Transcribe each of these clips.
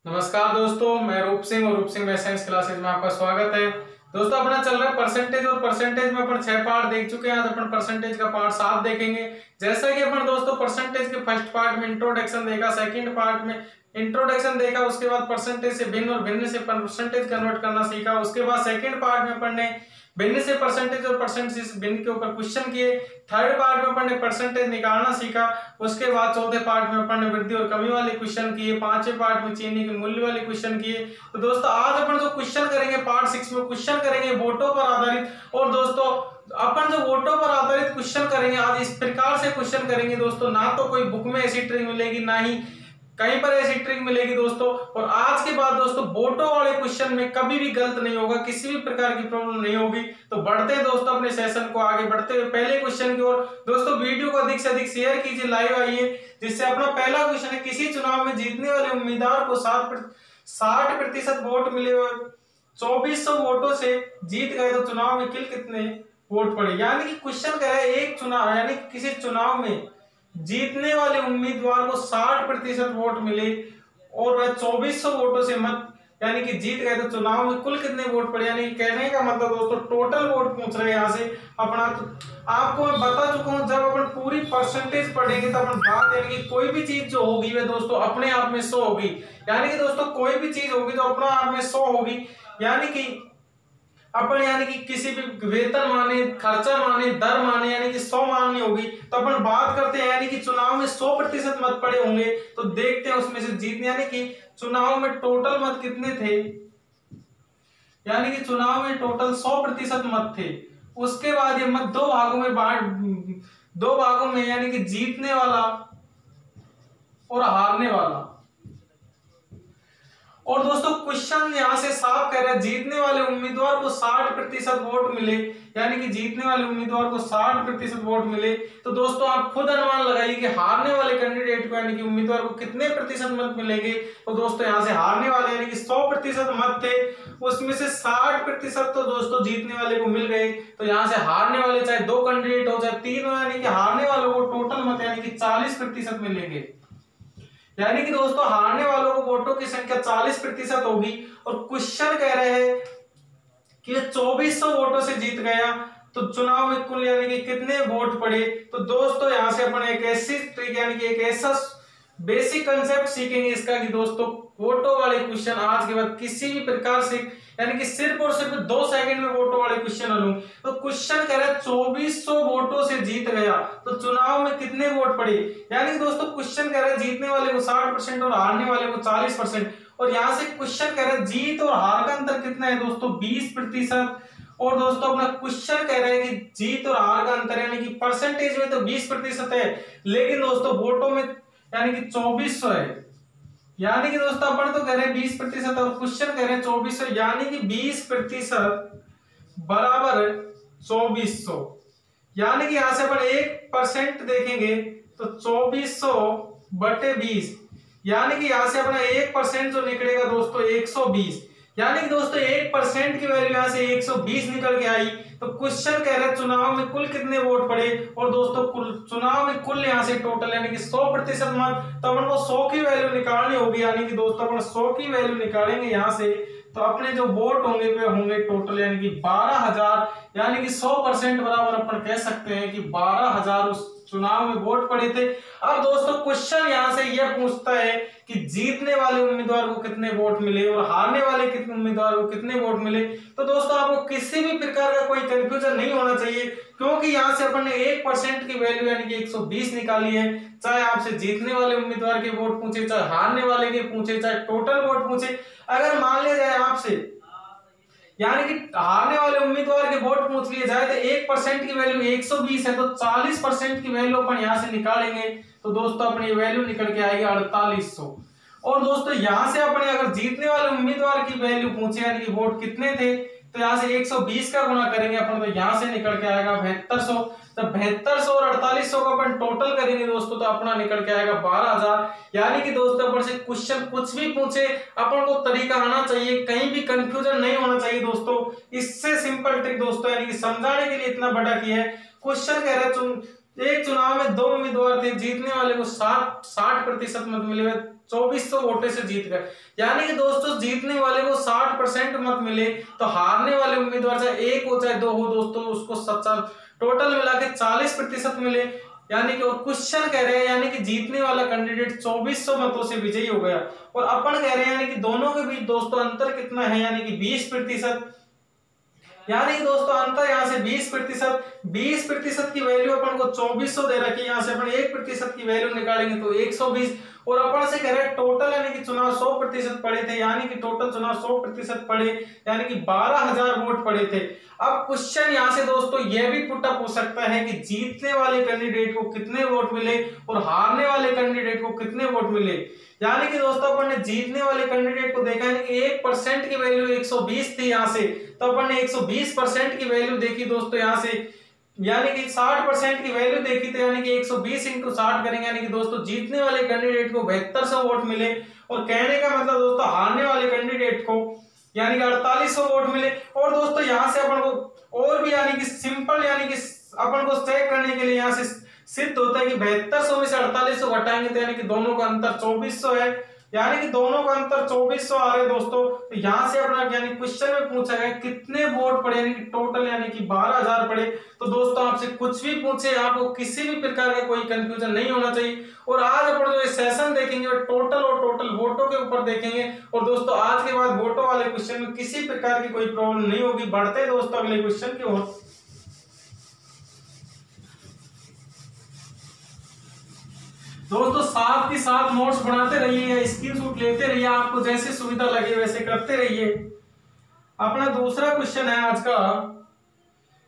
नमस्कार दोस्तों, मैं रूप सिंह और रूप सिंह मैथ साइंस क्लासेज में आपका स्वागत है। दोस्तों अपना चल रहा है परसेंटेज और परसेंटेज में अपन 6 पार्ट देख चुके हैं। आज अपन परसेंटेज का पार्ट 7 देखेंगे। जैसा कि अपन दोस्तों परसेंटेज के फर्स्ट पार्ट में इंट्रोडक्शन देखा, सेकंड पार्ट में इंट्रोडक्शन देखा, उसके बाद परसेंटेज से भिन्न और भिन्न से परसेंटेज कन्वर्ट करना सीखा। उसके बाद सेकंड पार्ट में अपन ने भिन्न से परसेंटेज और परसेंटेज से भिन्न के ऊपर क्वेश्चन किए। थर्ड पार्ट में अपन ने परसेंटेज निकालना सीखा। उसके बाद चौथे पार्ट में अपन ने वृद्धि और कमी वाले क्वेश्चन किए। पांचवें पार्ट में चीनी के मूल्य वाले क्वेश्चन किए। तो दोस्तों आज अपन जो क्वेश्चन करेंगे पार्ट 6 में क्वेश्चन करेंगे वोटों पर आधारित। और दोस्तों अपन जो वोटों पर आधारित क्वेश्चन करेंगे आज इस प्रकार से क्वेश्चन करेंगे दोस्तों, ना तो कोई बुक में ऐसी ट्रिक मिलेगी, ना ही कहीं पर ऐसी ट्रिक मिलेगी दोस्तों। और आज के बाद दोस्तों वोटों वाले क्वेश्चन में कभी भी गलत नहीं होगा, किसी भी प्रकार की प्रॉब्लम नहीं होगी। तो बढ़ते हैं दोस्तों अपने सेशन को आगे बढ़ते हुए पहले क्वेश्चन की ओर। दोस्तों वीडियो को अधिक से अधिक शेयर कीजिए, लाइव आइए, जिससे अपना पहला क्वेश्चन है, किसी चुनाव में जीतने वाले उम्मीदवार को 60% वोट मिले और 2400 वोटों से जीत गए तो चुनाव में कुल कितने वोट पड़े। यानी कि क्वेश्चन कह रहा है एक चुनाव, यानी किसी चुनाव में जीतने वाले उम्मीदवार को 60% वोट मिले और वह 2400 वोटों से मत यानी कि जीत गए तो चुनाव में कुल कितने वोट पड़े। यानी कहने का मतलब दोस्तों टोटल वोट पूछ रहे हैं यहाँ से अपना। तो आपको मैं बता चुका हूँ जब अपन पूरी परसेंटेज पढ़ेंगे तो अपन बात यानी कि कोई भी चीज जो होगी वह दोस्तों अपने आप में 100 होगी। यानी कि दोस्तों कोई भी चीज होगी तो अपने आप में 100 होगी। यानी कि अपन यानी कि किसी भी वेतन माने, खर्चा माने, दर माने, यानी कि 100 माननी होगी। तो अपन बात करते हैं यानी कि चुनाव में 100% मत पड़े होंगे। तो देखते हैं उसमें से जीतने यानी कि चुनाव में टोटल मत कितने थे। यानी कि चुनाव में टोटल 100% मत थे। उसके बाद ये मत दो भागों में यानी कि जीतने वाला और हारने वाला। और दोस्तों क्वेश्चन यहां से साफ कह रहा है जीतने वाले उम्मीदवार को 60% वोट मिले, यानी कि जीतने वाले उम्मीदवार को 60% वोट मिले। तो दोस्तों आप खुद अनुमान लगाइए कि हारने वाले कैंडिडेट को यानी कि उम्मीदवार को कितने प्रतिशत मत मिलेंगे। तो दोस्तों यहां से हारने वाले यानी कि 100% मत थे, उसमें से 60% तो दोस्तों जीतने वाले को मिल गए। तो यहां से हारने वाले चाहे 2 कैंडिडेट हो चाहे 3 हो, यानी कि हारने वालों को टोटल मत यानी कि 40% मिलेंगे। यानी कि दोस्तों हारने वालों को वोटों की संख्या 40% होगी। और क्वेश्चन कह रहे हैं कि 2400 वोटों से जीत गया तो चुनाव में कुल यानी कि कितने वोट पड़े। तो दोस्तों यहां से अपन एक ऐसी ट्रिक यानी कि एक ऐसा बेसिक कंसेप्ट सीखेंगे इसका कि दोस्तों वोटों वाले क्वेश्चन आज के बाद किसी भी प्रकार से यानी कि सिर्फ और सिर्फ 2 सेकंड में वोटों वाले क्वेश्चन हल होंगे। तो क्वेश्चन कह रहा है 2400 वोटों से जीत गया तो चुनाव में कितने वोट पड़े। यानी कि दोस्तों क्वेश्चन कह रहा है जीतने वाले को 60% और हारने वाले को 40%। और यहां से क्वेश्चन कह रहा है जीत और हार का अंतर कितना है दोस्तों 20%। और दोस्तों अपना क्वेश्चन कह रहा है कि जीत और हार का अंतर यानी कि परसेंटेज में तो 20% है, लेकिन दोस्तों वोटों में यानी कि 2400 है। यानी कि दोस्तों अपन तो कह रहे हैं 20% और क्वेश्चन कह रहे हैं 2400, यानी कि 20% बराबर 2400। यानी कि यहां से अपन 1% देखेंगे तो 2400 बटे 20, यानी कि यहां से अपना 1% जो निकलेगा दोस्तों 120। यानी कि दोस्तों 1% की वैल्यू यहां से 120 निकल के आई। तो क्वेश्चन कह रहा है चुनाव में कुल कितने वोट पड़े। और दोस्तों चुनाव में कुल यहां से टोटल यानी कि 100% मत, तो अपन को 100 की वैल्यू निकालनी होगी। यानी कि दोस्तों अपन 100 की वैल्यू निकालेंगे यहां से तो अपने जो वोट होंगे वे होंगे टोटल यानी कि 12000। यानी कि 100% बराबर अपन कह सकते हैं कि 12000 उस चुनाव में वोट पड़े थे। अब दोस्तों क्वेश्चन यहां से यह पूछता है कि जीतने वाले उम्मीदवार को कितने वोट मिले और हारने वाले कितने उम्मीदवार को कितने वोट मिले। तो दोस्तों आपको किसी भी प्रकार का कोई कंफ्यूजन नहीं होना चाहिए, क्योंकि यहां से अपन ने 1% की वैल्यू यानी कि 120 निकाली है। चाहे आपसे जीतने वाले उम्मीदवार के वोट पूछे, चाहे हारने वाले के पूछे, चाहे टोटल वोट पूछे, अगर मान लिया जाए आपसे यानी कि हारने वाले उम्मीदवार के वोट पूछ लिए जाए तो 1% की वैल्यू 120 है, तो 40% की वैल्यू अपन यहां से निकालेंगे तो दोस्तों अपनी वैल्यू निकल के आएगी 4800। और दोस्तों यहां से अपने अगर जीतने वाले उम्मीदवार की वैल्यू पूछे यानी कि वोट कितने थे तो यहां से 120 का गुणा करेंगे अपन तो यहां से निकल के आएगा 7200। तो 7200 और 4800 का अपन टोटल करेंगे दोस्तों तो अपना निकल के आएगा 12000। यानी कि दोस्तों अपन से क्वेश्चन कुछ भी पूछे अपन को तरीका आना चाहिए, कहीं भी कंफ्यूजन नहीं होना चाहिए दोस्तों। इससे सिंपल ट्रिक दोस्तों यानी कि समझाने के लिए इतना बड़ा किया है। क्वेश्चन कह रहा है एक चुनाव में 2 उम्मीदवार थे, जीतने वाले को 60% मत मिले, वह 2400 वोटों से जीत गए। यानी कि दोस्तों जीतने वाले को 60% मत मिले तो हारने वाले उम्मीदवार चाहे 1 हो चाहे 2 हो दोस्तों, उसको सच्चा टोटल मिला के 40% मिले। यानी कि और क्वेश्चन कह रहे हैं यानी कि जीतने वाला कैंडिडेट 2400 मतों से विजयी हो गया, और अपन कह रहे हैं यानी कि दोनों के बीच दोस्तों अंतर कितना है, यानी कि 20%। यानी कि दोस्तों अंतर यहाँ से 20% की वैल्यू अपन को 2400 दे रखी है, यहाँ से अपन 1% की वैल्यू निकालेंगे तो 120, और अपन से कह रहे हैं टोटल यानी कि चुनाव 100% पड़े थे, यानी कि टोटल चुनाव 100% पड़े, यानी कि 12,000 वोट पड़े थे। अब क्वेश्चन यहाँ से दोस्तों यह भी पुटअप हो सकता है कि जीतने वाले कैंडिडेट को कितने वोट मिले और हारने वाले कैंडिडेट को कितने वोट मिले। यानी कि दोस्तों अपन ने जीतने वाले कैंडिडेट को देखा है कि 1% की वैल्यू 120 थी यहाँ से, तो अपन ने 120% की वैल्यू देखी दोस्तों यहाँ से, यानी कि 60% की वैल्यू देखी तो यानी कि 120 × 60 करेंगे, यानी कि दोस्तों जीतने वाले कैंडिडेट को 7200 वोट मिले, और कहने का मतलब दोस्तों हारने वाले कैंडिडेट को यानी कि 4800 वोट मिले। और दोस्तों यहाँ से अपन को और भी यानी कि सिंपल यानी कि अपन को चेक करने के लिए यहाँ से सिद्ध होता है कि 7200 में से 4800 घटाएंगे तो यानी कि दोनों का अंतर 2400 है, यानी कि दोनों का अंतर 2400 आ रहे दोस्तों। तो यहाँ से अपना यानी क्वेश्चन में पूछा गया कितने वोट पड़े, यानी कि टोटल यानी कि 12,000 पड़े। तो दोस्तों आपसे कुछ भी पूछे आपको किसी भी प्रकार का कोई कंफ्यूजन नहीं होना चाहिए। और आज अपन जो सेशन देखेंगे वो टोटल और टोटल वोटों के ऊपर देखेंगे, और दोस्तों आज के बाद वोटों वाले क्वेश्चन में किसी प्रकार की कोई प्रॉब्लम नहीं होगी। बढ़ते हैं दोस्तों अगले क्वेश्चन की ओर। दोस्तों साथ ही साथ नोट्स बनाते रहिए, स्क्रीनशॉट लेते रहिए, आपको जैसे सुविधा लगे वैसे करते रहिए। अपना दूसरा क्वेश्चन है आज का,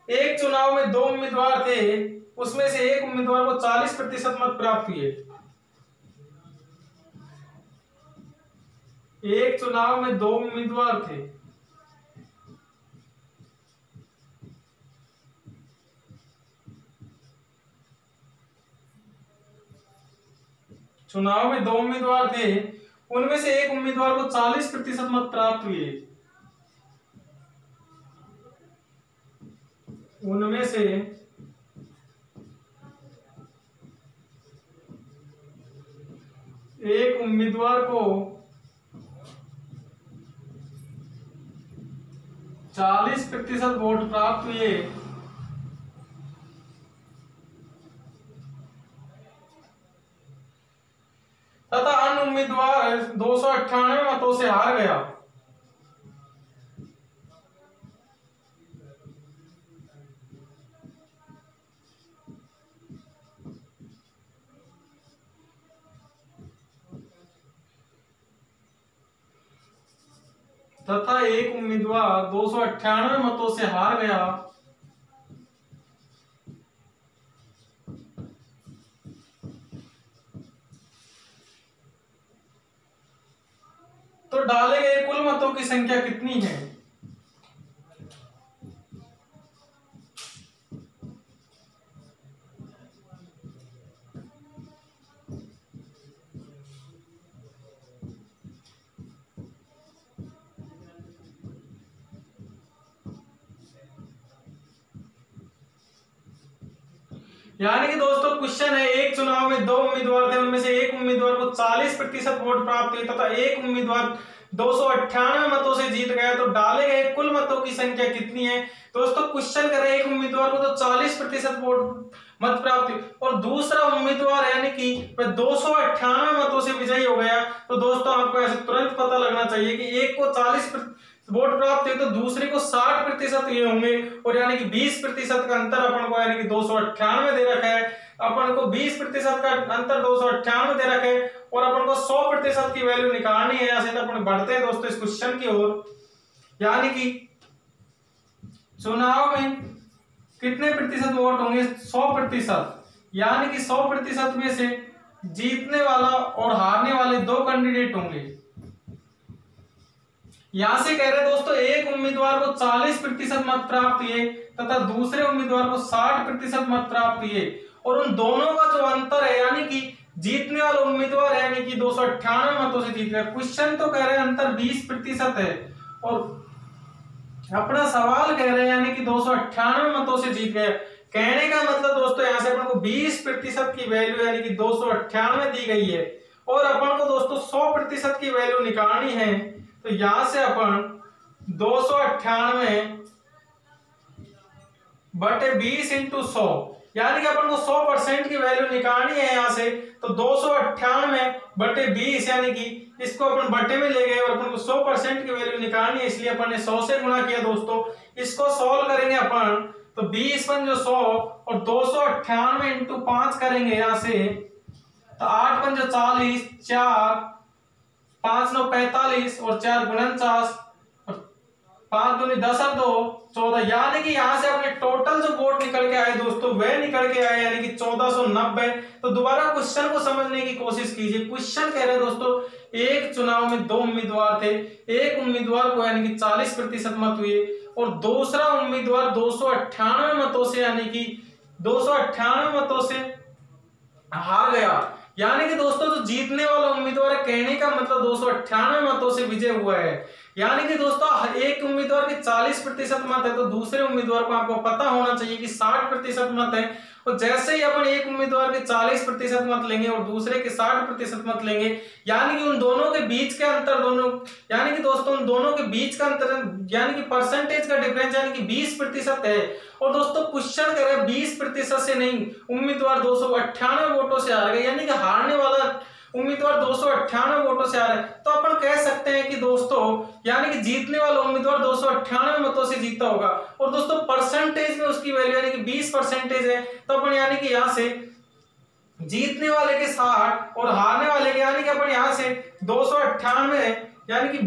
एक चुनाव में 2 उम्मीदवार थे, उसमें से एक उम्मीदवार को 40% मत प्राप्त हुए। एक चुनाव में 2 उम्मीदवार थे, चुनाव में 2 उम्मीदवार थे, उनमें से एक उम्मीदवार को 40% मत प्राप्त हुए। उनमें से एक उम्मीदवार को 40% वोट प्राप्त हुए, तथा अन्य उम्मीदवार 298 मतों से हार गया। तथा एक उम्मीदवार 298 मतों से हार गया, तो डाले गए कुल मतों की संख्या कितनी है। यानी कि दोस्तों क्वेश्चन है, एक चुनाव में 2 उम्मीदवार थे, उनमें से एक उम्मीदवार को 40% वोट प्राप्त हुए तथा एक उम्मीदवार 298 मतों से जीत गया, तो डाले गए कुल मतों की संख्या कितनी है। दोस्तों क्वेश्चन कर रहे हैं एक उम्मीदवार को तो 40% वोट मत प्राप्त हुए और दूसरा उम्मीदवार यानी कि 298 मतों से विजयी हो गया। तो दोस्तों आपको ऐसे तुरंत पता लगना चाहिए कि एक को 40 वोट प्राप्त हुए तो दूसरे को 60% ये होंगे, और यानी कि 20% का अंतर अपन को यानी कि 298 दे रखा है, अपन को 20% का अंतर 298 दे रखा है, और अपन को 100% की वैल्यू निकालनी है। ऐसे तो अपन बढ़ते हैं दोस्तों इस क्वेश्चन की ओर। यानी कि चुनाव में कितने प्रतिशत वोट होंगे, 100%, यानी कि 100% में से जीतने वाला और हारने वाले 2 कैंडिडेट होंगे। यहां से कह रहे दोस्तों एक उम्मीदवार को 40% मत प्राप्त हुए तथा दूसरे उम्मीदवार को 60% मत प्राप्त हुए, और उन दोनों का जो अंतर है यानी कि जीतने वाला उम्मीदवार यानी कि 298 मतों से जीत गया। क्वेश्चन तो कह रहे हैं अंतर 20% है, और अपना सवाल कह रहे हैं यानी कि 298 मतों से जीत गए। कहने का मतलब दोस्तों यहाँ से अपन को 20% की वैल्यू यानी कि 298 दी गई है और अपन को दोस्तों 100% की वैल्यू निकालनी है। तो यहां से अपन 298/20 इंटू 100 यानी कि अपन को 100% की वैल्यू निकालनी है यहाँ से। तो 298/20 यानी कि इसको अपन बटे में ले गए और अपन को 100% की वैल्यू निकालनी है, इसलिए अपन ने 100 से गुणा किया दोस्तों। इसको सॉल्व करेंगे अपन तो 20 × 100 और 298 इंटू 5 करेंगे यहाँ से तो 8 × 40, 4 5 9 45 और 4 49 और 5 दूनी 10 और 2 14 यानी कि यहाँ से अपने टोटल जो वोट निकल के आए दोस्तों वह निकल के आए यानी कि 1490। तो दोबारा क्वेश्चन को समझने की कोशिश कीजिए। क्वेश्चन कह रहे हैं दोस्तों एक चुनाव में 2 उम्मीदवार थे, एक उम्मीदवार को यानी कि 40% मत हुए और दूसरा उम्मीदवार 298 मतों से यानी कि 298 मतों से हार गया। यानी कि दोस्तों जो जीतने वाला उम्मीदवार है, कहने का मतलब 298 मतों से विजय हुआ है। यानी कि दोस्तों एक उम्मीदवार के 40% मत है तो दूसरे उम्मीदवार को आपको पता होना चाहिए कि 60% मत है। और जैसे ही अपन एक उम्मीदवार के 40% मत लेंगे और दूसरे के 60% मत लेंगे यानी कि उन दोनों के बीच के अंतर यानी कि दोस्तों उन दोनों के बीच का अंतर यानी कि परसेंटेज का डिफरेंस यानी कि 20% है। और दोस्तों क्वेश्चन कह रहे हैं 20% से नहीं, उम्मीदवार 298 वोटों से हार गए यानी कि हारने वाला उम्मीदवार 298 वोटों से आ रहा है। तो अपन कह सकते हैं कि दोस्तों यानी कि जीतने वाला उम्मीदवार 298 मतों से जीता होगा। और दोस्तों परसेंटेज में उसकी वैल्यू यानी कि 20% है। तो अपन यानी कि यहाँ से जीतने वाले के 60 और हारने वाले के यानी कि अपन यहाँ से 298 यानी कि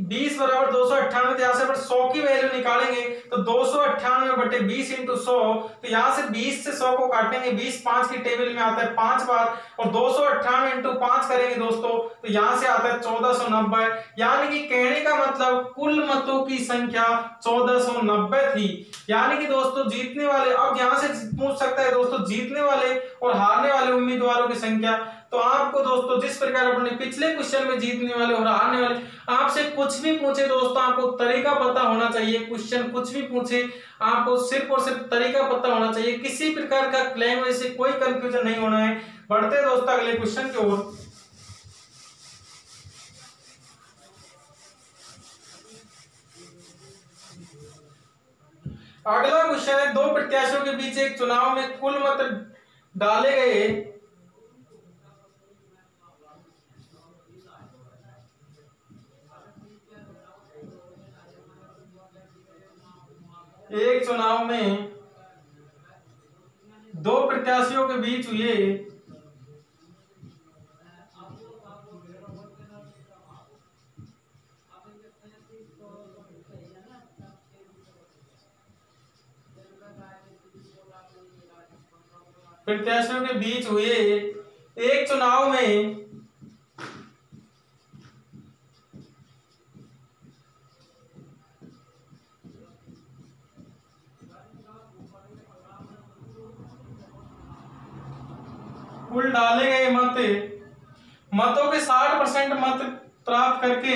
20 बराबर 298 यहाँ से अपन 100 की वैल्यू निकालेंगे तो 298/20 इंटू 100। तो यहाँ से 20 से 100 को काटेंगे, 20 5 की टेबल में आता है 5 बार और 298 इंटू 5 करेंगे दोस्तों तो यहाँ से आता है 1490। यानी कि कहने का मतलब कुल मतों की संख्या 1490 थी। यानी कि दोस्तों जीतने वाले, अब यहाँ से पूछ सकता है दोस्तों जीतने वाले और हारने वाले उम्मीदवारों की संख्या। तो आपको दोस्तों जिस प्रकार अपने पिछले क्वेश्चन में जीतने वाले और हारने वाले आपसे कुछ भी पूछे दोस्तों आपको तरीका पता होना चाहिए। क्वेश्चन कुछ भी पूछे आपको सिर्फ और सिर्फ तरीका पता होना चाहिए, किसी प्रकार का लैंग्वेज से कोई कंफ्यूजन नहीं होना है। बढ़ते दोस्तों अगले क्वेश्चन की ओर। अगला क्वेश्चन है, दो प्रत्याशियों के बीच एक चुनाव में कुल मत डाले गए एक चुनाव में दो प्रत्याशियों के बीच हुए एक चुनाव में कुल डाले गए मतों के 60% मत प्राप्त करके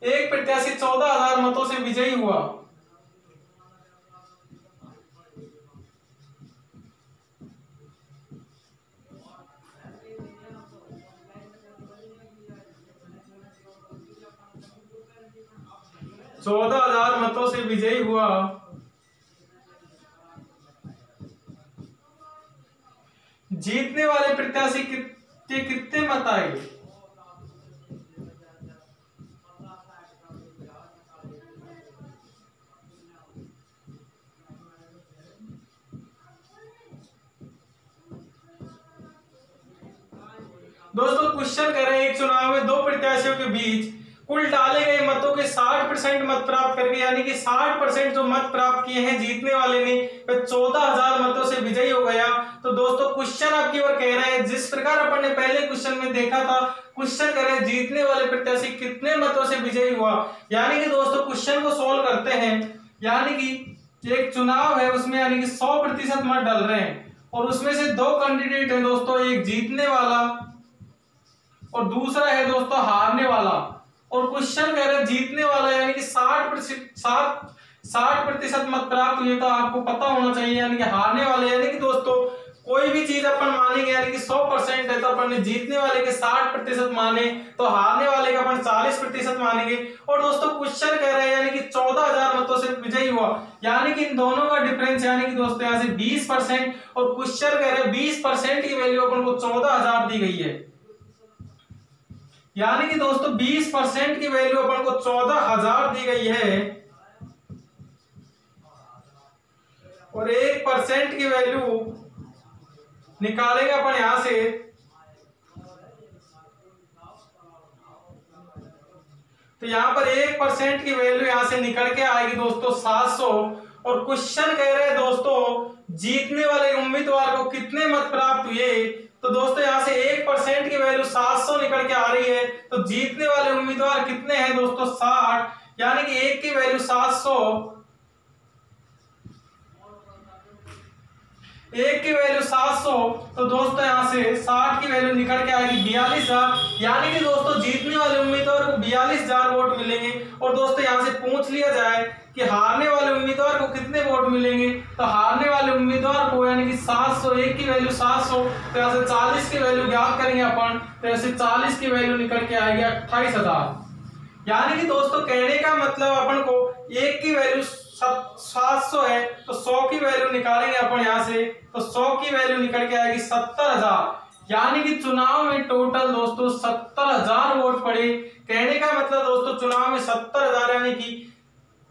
एक प्रत्याशी 14,000 मतों से विजयी हुआ। मतों से विजयी हुआ। जीतने वाले प्रत्याशी के कितने मत आए? दोस्तों क्वेश्चन कह रहे हैं एक चुनाव में दो प्रत्याशियों के बीच कुल डाले गए मतों के 60% मत प्राप्त करके यानी कि 60% जो मत प्राप्त किए हैं जीतने वाले ने वह 14,000 मतों से विजयी हो गया। तो दोस्तों क्वेश्चन आपकी ओर कह रहे हैं जिस प्रकार अपन ने पहले क्वेश्चन में देखा था, क्वेश्चन कह रहे हैं जीतने वाले प्रत्याशी कितने मतों से विजयी हुआ। यानी कि दोस्तों क्वेश्चन को सोल्व करते हैं, यानी कि एक चुनाव है उसमें यानी कि 100% मत डाल रहे हैं और उसमें से दो कैंडिडेट है दोस्तों, एक जीतने वाला और दूसरा है दोस्तों हारने वाला। और क्वेश्चन कह रहे हैं जीतने वाला यानी कि 60% मत प्राप्त हुए तो आपको पता होना चाहिए, यानी कि हारने वाले यानी कि दोस्तों कोई भी चीज अपन मानेंगे यानी कि 100% है तो अपन ने जीतने वाले के 60% माने तो हारने वाले का अपन 40% मानेंगे। और दोस्तों क्वेश्चन कह रहे हैं यानी कि 14,000 मतों से विजयी हुआ, यानी कि इन दोनों का डिफरेंस यानी कि दोस्तों यहाँ से 20%, और क्वेश्चन कह रहे हैं 20% की वैल्यू अपन को 14,000 दी गई है, यानी कि दोस्तों 20% की वैल्यू अपन को 14,000 दी गई है और 1% की वैल्यू निकालेंगे अपन यहां से तो यहां पर 1% की वैल्यू यहां से निकल के आएगी दोस्तों 700। और क्वेश्चन कह रहे हैं दोस्तों जीतने वाले उम्मीदवार को कितने मत प्राप्त हुए, तो दोस्तों यहां से 1% की वैल्यू 700 निकल के आ रही है, तो जीतने वाले उम्मीदवार कितने हैं दोस्तों 60, यानी कि एक की वैल्यू 700, एक की वैल्यू 700, तो दोस्तों यहां से 60 की वैल्यू निकल के आएगी 42,000, यानी कि दोस्तों जीतने वाले उम्मीदवार को 42,000 वोट मिलेंगे। और दोस्तों यहां से पूछ लिया जाए कि हारने वाले उम्मीदवार को कितने वोट मिलेंगे, तो हारने वाले उम्मीदवार को यानी कि 700, एक की वैल्यू 700, तो यहाँ से 40 की वैल्यू ज्ञात करेंगे अपन, तो ऐसे 40 की वैल्यू निकल के आएगी 28,000। यानी कि दोस्तों कहने का मतलब अपन को एक की वैल्यू 700 है तो 100 की वैल्यू निकालेंगे अपन यहाँ से, तो 100 की वैल्यू निकल के आएगी 70,000, यानी कि चुनाव में टोटल दोस्तों 70,000 वोट पड़े। कहने का मतलब दोस्तों चुनाव में 70,000 यानी कि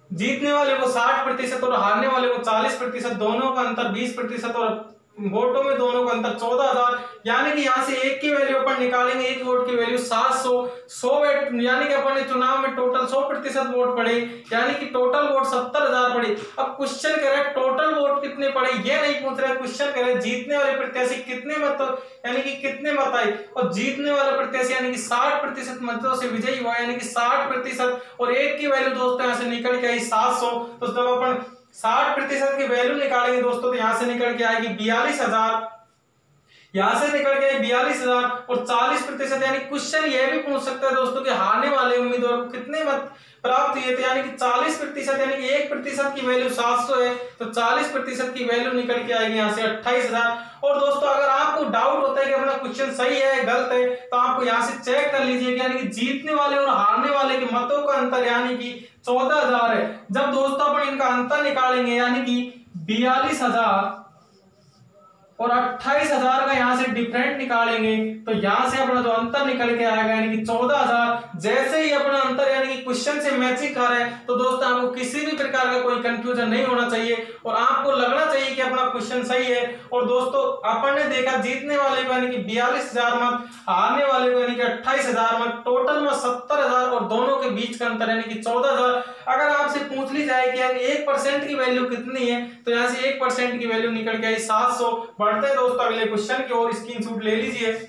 जीतने वाले को 60% और हारने वाले को 40%, दोनों का अंतर 20% और वोटों में दोनों का अंतर 14,000, यानी कि यहाँ से एक की वैल्यू अपन निकालेंगे, एक वोट की वैल्यू 700, 100 यानी कि अपन ने चुनाव में टोटल 100% वोट पड़े, यानी कि टोटल वोट 70,000 पड़े। अब क्वेश्चन कह रहा है टोटल वोट कितने पड़े ये नहीं पूछ रहा है, क्वेश्चन कह रहा है जीतने वाले प्रत्याशी कितने मत यानी कि कितने मत आए, और जीतने वाला प्रत्याशी यानी कि 60% मतों से विजयी हुआ, यानी कि 60%, और एक की वैल्यू दोस्तों यहाँ से निकल के आई 700, तो जब अपन 60% की वैल्यू निकालेंगे दोस्तों तो यहां से निकल के आएगी 42,000, यहां से निकल के 42,000 और 40%, यानी क्वेश्चन ये भी पूछ सकता है दोस्तों कि हारने वाले उम्मीदवार को कितने मत प्राप्त हुए थे, यानी कि 40%, यानी कि 1% की वैल्यू 700 है तो 40% की वैल्यू निकल के आएगी यहाँ से 28,000। और दोस्तों अगर आपको डाउट होता है कि अपना क्वेश्चन सही है गलत है तो आपको यहाँ से चेक कर लीजिए, यानी कि जीतने वाले और हारने वाले के मतों का अंतर यानी कि 14,000 है। जब दोस्तों अपन इनका अंतर निकालेंगे यानी कि 42,000 और 28,000 का यहाँ से डिफरेंट निकालेंगे तो यहाँ से अपना जो अंतर निकल के आएगा यानी कि 14,000। जैसे ही अपना अंतर यानी कि क्वेश्चन से मैचिंग कर रहा है तो दोस्तों आपको किसी भी प्रकार का कोई कंफ्यूजन नहीं होना चाहिए और आपको लगना चाहिए कि अपना क्वेश्चन सही है। और दोस्तों अपन ने देखा जीतने वाले को यानी कि 42,000 मत, हारने वाले को यानी कि 28,000 मत, टोटल में 70,000 और दोनों के बीच का अंतर यानी कि 14,000। अगर आपसे पूछ ली जाए कि यानी 1% की वैल्यू कितनी है तो यहाँ से 1% की वैल्यू निकल के आई 700। बढ़ते हैं दोस्तों अगले क्वेश्चन की ओर, स्क्रीनशॉट ले लीजिए।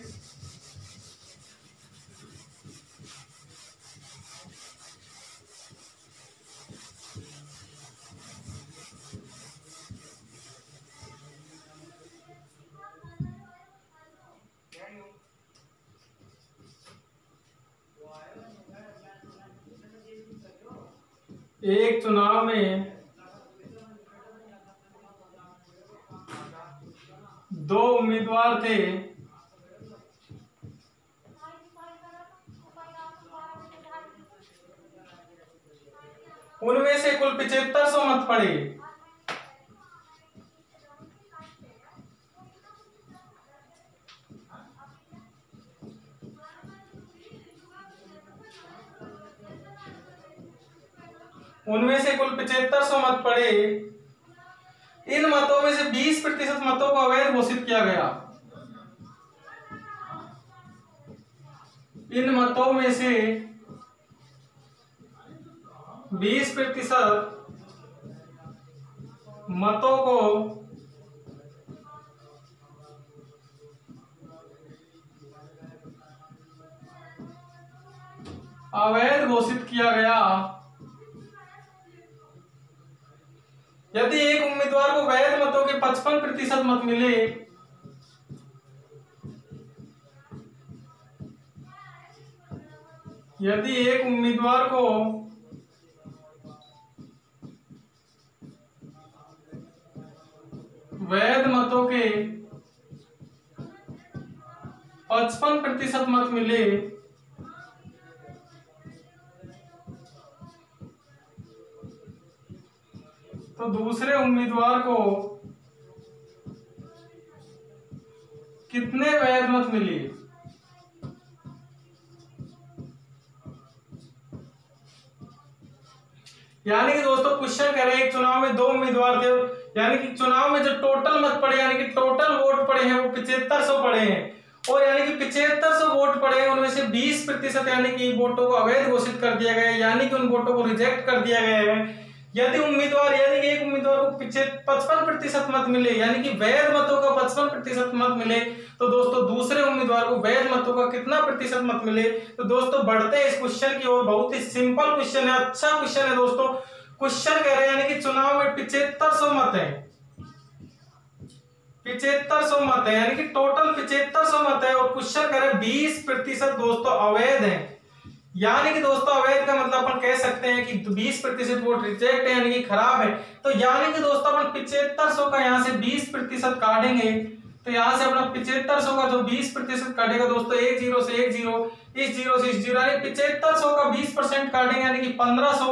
एक चुनाव में दो उम्मीदवार थे, उनमें से कुल 7500 मत पड़े। उनमें से कुल 7500 मत पड़े। इन मतों में से 20% मतों को अवैध घोषित किया गया। इन मतों में से 20% मतों को अवैध घोषित किया गया। यदि एक उम्मीदवार को वैध मतों के 55% मत मिले यदि एक उम्मीदवार को वैध मतों के 55% मत मिले तो दूसरे उम्मीदवार को कितने वैध मत मिले। यानी कि दोस्तों क्वेश्चन कह रहे हैं एक चुनाव में दो उम्मीदवार थे, यानी कि चुनाव में जो टोटल मत पड़े यानी कि टोटल वोट पड़े हैं वो 7500 पड़े हैं, और यानी कि 7500 वोट पड़े हैं उनमें से 20% यानी कि वोटों को अवैध घोषित कर दिया गया है, यानी कि उन वोटों को रिजेक्ट कर दिया गया है। यदि उम्मीदवार यानी कि एक उम्मीदवार को 55% मत मिले यानी कि वैध मतों का 55% मत मिले तो दोस्तों दूसरे उम्मीदवार को वैध मतों का कितना प्रतिशत मत मिले। तो दोस्तों बढ़ते हैं इस क्वेश्चन की ओर। बहुत ही सिंपल क्वेश्चन है, अच्छा क्वेश्चन है दोस्तों। क्वेश्चन कह रहे हैं यानी कि चुनाव में 7500 मत है, 7500 मत है यानी कि टोटल 7500 मत है, और क्वेश्चन कह रहे हैं 20% दोस्तों अवैध है। यानी कि दोस्तों अवैध का मतलब अपन कह सकते हैं कि 20% वोट रिजेक्ट है यानी कि खराब है। तो यानी कि दोस्तों अपन 7500 का यहाँ से 20% काटेंगे तो यहाँ से अपना 7500 का जो 20% काटेगा दोस्तों 1 0 से 1 0, इस 0 से इस 0 यानी 7500 का 20% काटेंगे यानी कि 1500,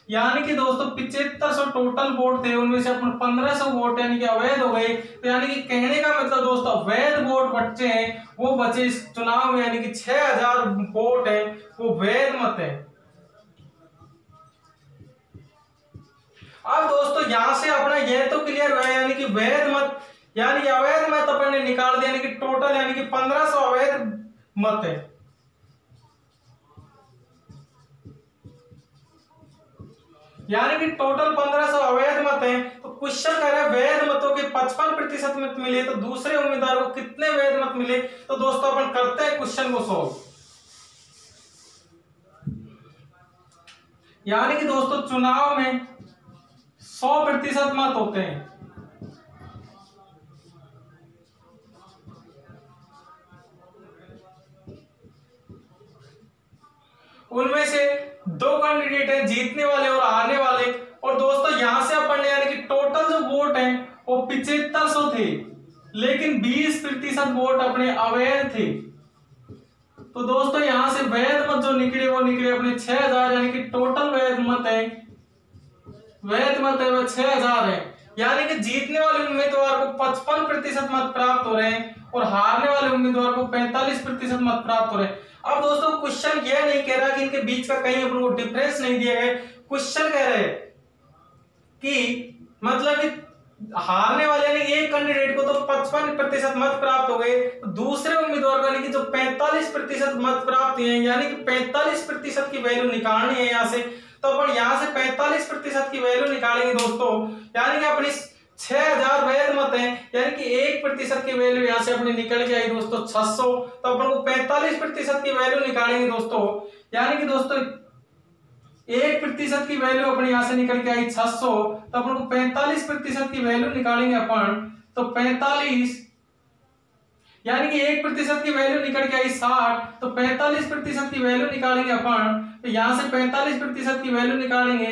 यानी कि दोस्तों 7500 टोटल वोट थे उनमें से अपन 1500 वोट यानी कि अवैध हो गए। तो यानी कि कहने का मतलब दोस्तों वैध वोट बचे हैं वो बचे इस चुनाव में, यानी कि 6000 वोट है वो वैध मत है। अब दोस्तों यहां से अपना यह तो क्लियर हुआ यानी कि वैध मत यानी अवैध मत अपन ने निकाल दिया, यानी कि टोटल यानी कि 1500 अवैध मत है। यानी कि टोटल 1500 अवैध मत है। तो क्वेश्चन कह रहा है वैध मतों के 55% मत मिले तो दूसरे उम्मीदवार को कितने वैध मत मिले। तो दोस्तों अपन करते हैं क्वेश्चन को सॉल्व। यानी कि दोस्तों चुनाव में 100% मत होते हैं, उनमें से दो कैंडिडेट हैं जीतने वाले और हारने वाले। और दोस्तों यहां से अपन यानी कि टोटल जो वोट है वो 7500 थे लेकिन 20% वोट अपने अवैध थे। तो दोस्तों यहां से वैध मत जो निकले वो निकले अपने 6000, यानी कि टोटल वैध मत है वो 6000 है। यानी कि जीतने वाले उम्मीदवार को 55% मत प्राप्त हो रहे हैं और हारने वाले उम्मीदवार को 45% मत प्राप्त हो रहे हैं। अब दोस्तों क्वेश्चन यह नहीं कह रहा कि इनके बीच का कहीं अपन को डिफरेंस नहीं दिया गया, क्वेश्चन कह रहे हैं कि मतलब कि हारने वाले यानी एक कैंडिडेट को तो 55% मत प्राप्त हो गए, तो दूसरे उम्मीदवार को यानी कि जो 45% मत प्राप्त हुए यानी कि 45% की वैल्यू निकालनी है यहाँ से। तो अपन यहाँ से 45% की वैल्यू निकालेंगे दोस्तों, यानी कि अपनी 6000 वैध मत है यानी कि 1% की वैल्यू यहाँ से अपनी निकल के आई दोस्तों 600। तो अपन को 45% की वैल्यू निकालेंगे दोस्तों, यानी कि दोस्तों 1% की वैल्यू अपने यहां से निकल के आई 600। तो अपन को 45% की वैल्यू निकालेंगे अपन, तो 45 यानी कि 1% की वैल्यू निकल के आई 60। तो 45% की वैल्यू निकालेंगे अपन, तो यहां से 45% की वैल्यू निकालेंगे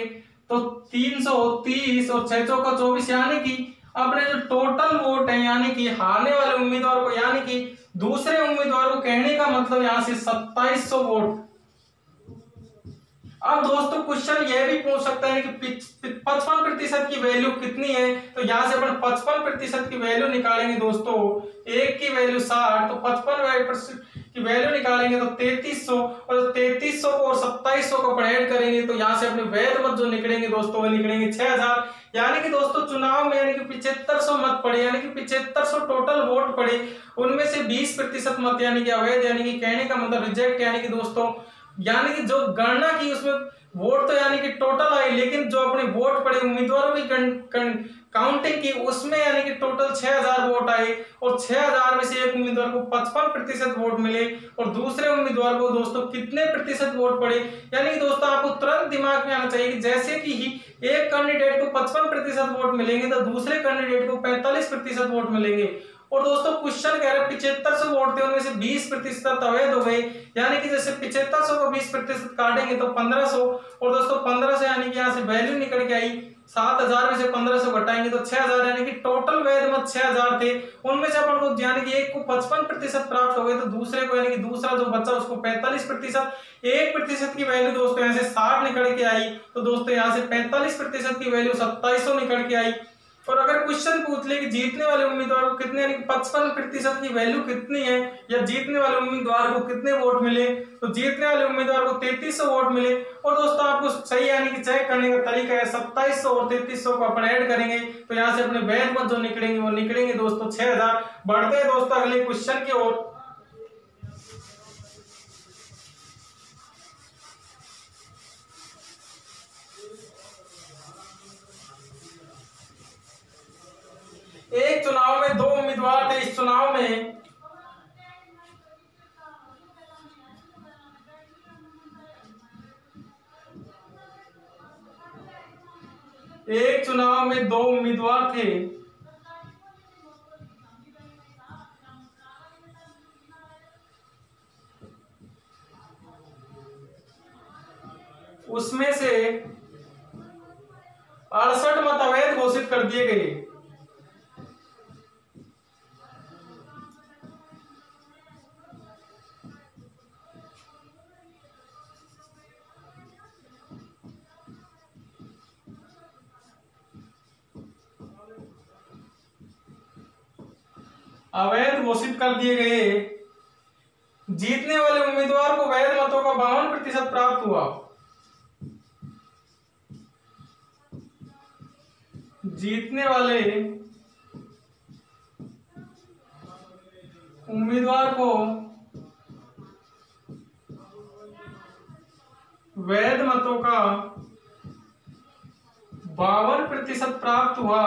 तो 330 और 6 का 24, यानी कि अपने जो टोटल वोट है यानी कि हारने वाले उम्मीदवार को यानी कि दूसरे उम्मीदवार को कहने का मतलब यहां से 2700 वोट। अब दोस्तों क्वेश्चन यह भी पूछ सकता है कि 55% की वैल्यू कितनी है। तो यहां से अपन 55% की वैल्यू निकालेंगे दोस्तों, एक की वैल्यू 60, तो 55% की वैल्यू निकालेंगे तो 3300, और 3300 को और 2700 को ऐड करेंगे तो यहां से अपने वैध मत जो निकलेंगे दोस्तों वो निकलेंगे 6000। यानी कि दोस्तों चुनाव में यानी कि 7500 मत पड़े, यानी कि 7500 टोटल वोट पड़े, उनमें से 20% मत यानी कि अवैध, यानी कि कहने का मतलब रिजेक्ट, यानी कि दोस्तों यानी कि जो गणना की उसमें वोट तो यानी कि टोटल आई, लेकिन जो अपने वोट पड़े उम्मीदवारों की काउंटिंग की उसमें यानी कि टोटल 6000 वोट आए, और 6000 में से एक उम्मीदवार को 55% वोट मिले और दूसरे उम्मीदवार को दोस्तों कितने प्रतिशत वोट पड़े। यानी कि दोस्तों आपको तुरंत दिमाग में आना चाहिए कि जैसे कि ही एक कैंडिडेट को 55% वोट मिलेंगे तो दूसरे कैंडिडेट को 45% वोट मिलेंगे, और दोस्तों क्वेश्चन कह रहे हैं 7500 वोट थे, उनमें से 20% अवैध हो गए, यानी कि जैसे 7500 को 20% काटेंगे तो 1500, और दोस्तों 1500 यानी कि यहाँ से वैल्यू निकल के आई 7000 में से 1500 घटाएंगे तो 6000, यानी कि टोटल वैध मत 6000 थे। उनमें से अपन को यानी कि एक को 55% प्राप्त हो गए, तो दूसरे को यानी कि दूसरा जो बच्चा उसको 45%, 1% की वैल्यू दोस्तों यहाँ से 60 निकल के आई, तो दोस्तों यहाँ से 45% की वैल्यू 2700 निकल के आई। और अगर क्वेश्चन पूछ ले कि जीतने वाले उम्मीदवार को कितने यानी कि 55% की वैल्यू कितनी है, या जीतने वाले उम्मीदवार को कितने वोट मिले, तो जीतने वाले उम्मीदवार को 3300 वोट मिले। और दोस्तों आपको सही यानी कि चेक करने का तरीका है, 2700 और 3300 को अपन ऐड करेंगे तो यहाँ से अपने वैध मत जो निकलेंगे वो निकलेंगे दोस्तों 6000। बढ़ते हैं दोस्तों अगले क्वेश्चन की ओर। एक चुनाव में 2 उम्मीदवार थे। इस चुनाव में दो उम्मीदवार थे। उसमें से 68 मत अवैध घोषित कर दिए गए। अवैध घोषित कर दिए गए। जीतने वाले उम्मीदवार को वैध मतों का 52% प्राप्त हुआ। जीतने वाले उम्मीदवार को वैध मतों का 52% प्राप्त हुआ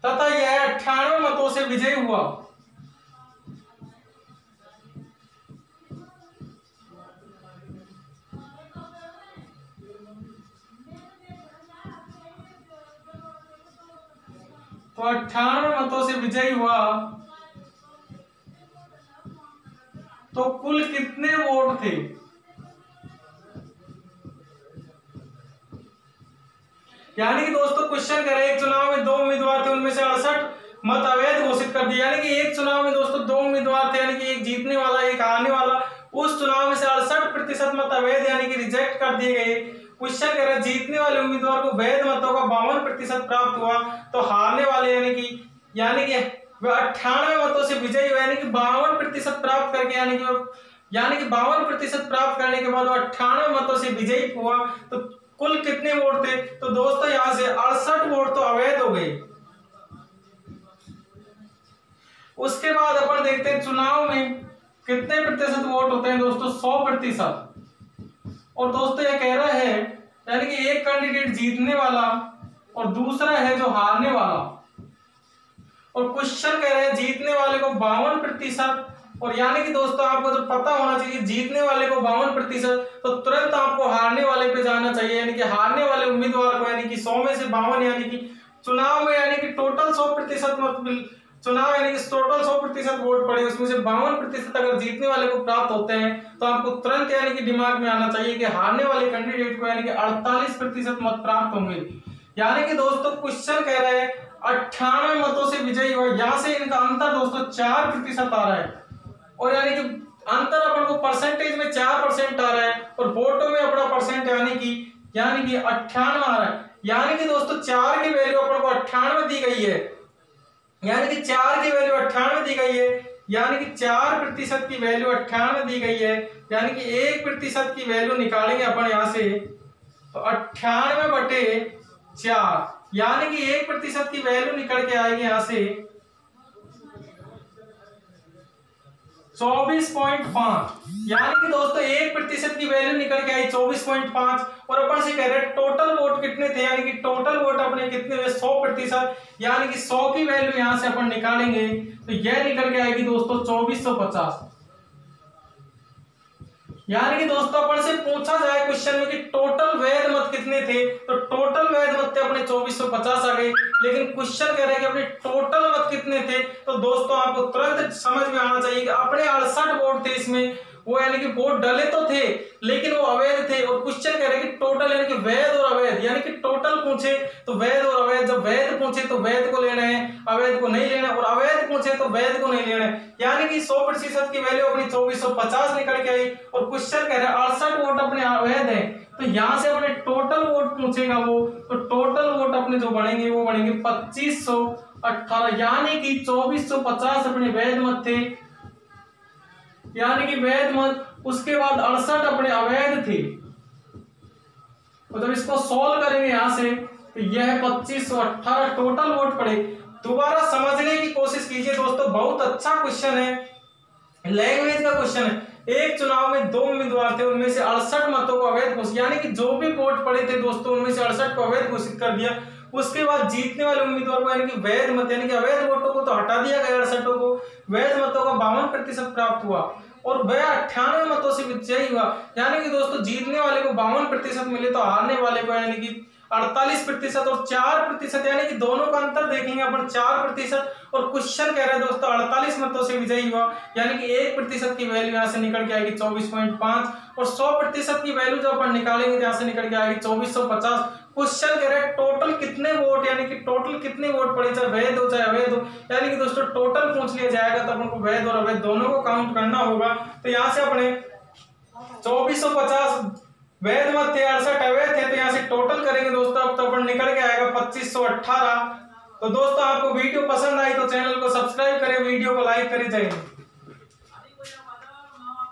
तथा यह 98 मतों से विजयी हुआ। तो 98 मतों से विजयी हुआ, तो कुल कितने वोट थे? यानी कि दोस्तों क्वेश्चन कह रहे हैं एक चुनाव में 2 उम्मीदवार थे, उनमें से 68 मत अवैध घोषित कर दिए। यानी कि एक चुनाव में दोस्तों 2 उम्मीदवार थे, यानी कि एक जीतने वाला एक हारने वाला। उस चुनाव में से 68% मत अवैध यानी कि रिजेक्ट कर दिए गए। क्वेश्चन कह रहा है जीतने वाले उम्मीदवार को वैध मतों का 52% प्राप्त हुआ, तो हारने वाले यानी कि वह 98 मतों से विजयी हुआ, यानी कि 52% प्राप्त करके यानी कि 52% प्राप्त करने के बाद वो 98 मतों से विजयी हुआ। तो कुल कितने वोट थे? तो दोस्तों यहां से 68 वोट तो अवैध हो गए। उसके बाद अपन देखते हैं चुनाव में कितने प्रतिशत वोट होते हैं दोस्तों, 100%। और दोस्तों यह कह रहा है यानी कि एक कैंडिडेट जीतने वाला और दूसरा है जो हारने वाला। और क्वेश्चन कह रहे हैं जीतने वाले को 52%, और यानी कि दोस्तों आपको जो पता होना चाहिए जीतने वाले को 52%, तो तुरंत आपको हारने वाले पे जाना चाहिए, यानी कि हारने वाले उम्मीदवार को यानी कि 100 में से 52 यानी कि चुनाव में यानी कि टोटल 100% मत चुनाव यानी कि टोटल 100% वोट पड़े, उसमें से 52% अगर जीतने वाले को प्राप्त होते हैं तो आपको तुरंत यानी कि दिमाग में आना चाहिए कि हारने वाले कैंडिडेट को यानी कि 48% मत प्राप्त होंगे। यानी कि दोस्तों क्वेश्चन कह रहे हैं 98 मतों से विजयी हुआ। यहां से इनका अंतर दोस्तों 4% आ रहा है, और यानी कि अंतर अपन को परसेंटेज में 4% आ रहा है, और वोटों में अपना परसेंट यानी कि 98 आ रहा है। यानी कि दोस्तों 4 की वैल्यू अपन को 98 दी गई है, यानी कि 4 की वैल्यू 98 दी गई है, यानी कि 4% की वैल्यू 98 दी गई है, यानी कि 1% की वैल्यू निकालेंगे अपन यहां से, तो 98/4 यानी कि 1% की वैल्यू निकल के आएगी यहां से 24.5। यानी कि दोस्तों 1% की वैल्यू निकल के आई 24.5। और अपन से कह रहे हैं टोटल वोट कितने थे, यानी कि टोटल वोट अपने कितने हुए 100%, यानी कि 100 की वैल्यू यहां से अपन निकालेंगे तो यह निकल के आएगी दोस्तों 2450। यानी कि दोस्तों अपन से पूछा जाए क्वेश्चन में कि टोटल वैध मत कितने थे, तो टोटल वैध मत थे अपने 2450 आ गए। लेकिन क्वेश्चन कह रहे हैं कि अपने टोटल मत कितने थे, तो दोस्तों आपको तुरंत समझ में आना चाहिए कि अपने 68 वोट थे इसमें, वो यानी कि वोट डले तो थे लेकिन वो अवैध थे। और क्वेश्चन कह रहे हैं कि टोटल यानी कि वैध और अवैध, यानी कि टोटल पूछे तो वैध और अवैध, जब वैध पूछे तो वैध को लेना है, अवैध को नहीं लेना, और अवैध पूछे तो वैध को नहीं लेना है। यानी कि 100% की वैल्यू अपनी 2450 निकल के आई। और क्वेश्चन कह रहे हैं 68 वोट अपने अवैध है, तो यहां से अपने टोटल वोट पूछेगा वो, तो टोटल वोट अपने जो बढ़ेंगे वो बढ़ेंगे 2518, यानी कि 2450 अपने वैध मत थे, यानी कि वैध मत, उसके बाद 68 अपने अवैध थे। तो जब इसको सॉल्व करेंगे यहां से तो यह 2518 टोटल वोट पड़े। दोबारा समझने की कोशिश कीजिए दोस्तों, बहुत अच्छा क्वेश्चन है, लैंग्वेज का क्वेश्चन है। एक चुनाव में 2 उम्मीदवार थे, उनमें से 68 मतों को अवैध घोषित, यानी कि जो भी वोट पड़े थे दोस्तों उनमें से 68 को अवैध घोषित कर दिया। उसके बाद जीतने वाले उम्मीदवार को यानी कि वैध मत, यानी कि अवैध वोटों को तो हटा दिया गया 68 को, वैध मतों का 52% प्राप्त हुआ और वह 98 मतों से विजयी हुआ। यानी कि दोस्तों जीतने वाले को 52% मिले तो हारने वाले को यानी कि 48% और 4%, यानी कि दोनों का अंतर देखेंगे अपन 4%। और क्वेश्चन कह रहा है दोस्तों 48 मतों से विजयी हुआ, यानी कि 1% की वैल्यू यहाँ से निकल के आएगी 24.5, और 100% की वैल्यू जब अपन निकालेंगे यहाँ से निकल के आएगी 2450। क्वेश्चन कह रहा है टोटल कितने वोट, यानी कि टोटल कितने वोट पड़े, चाहे वैध हो चाहे अवैध हो, यानी कि दोस्तों टोटल पूछ लिया जाएगा तो अपन को वैध और अवैध दोनों को काउंट करना होगा। तो यहाँ से अपने 2450 वैध मत थे, 68 अवैध थे, तो यहाँ से टोटल करेंगे दोस्तों अब तो अपन निकल के आएगा 2518। तो दोस्तों आपको वीडियो पसंद आई तो चैनल को सब्सक्राइब करें, वीडियो को लाइक करें। जय हिंद।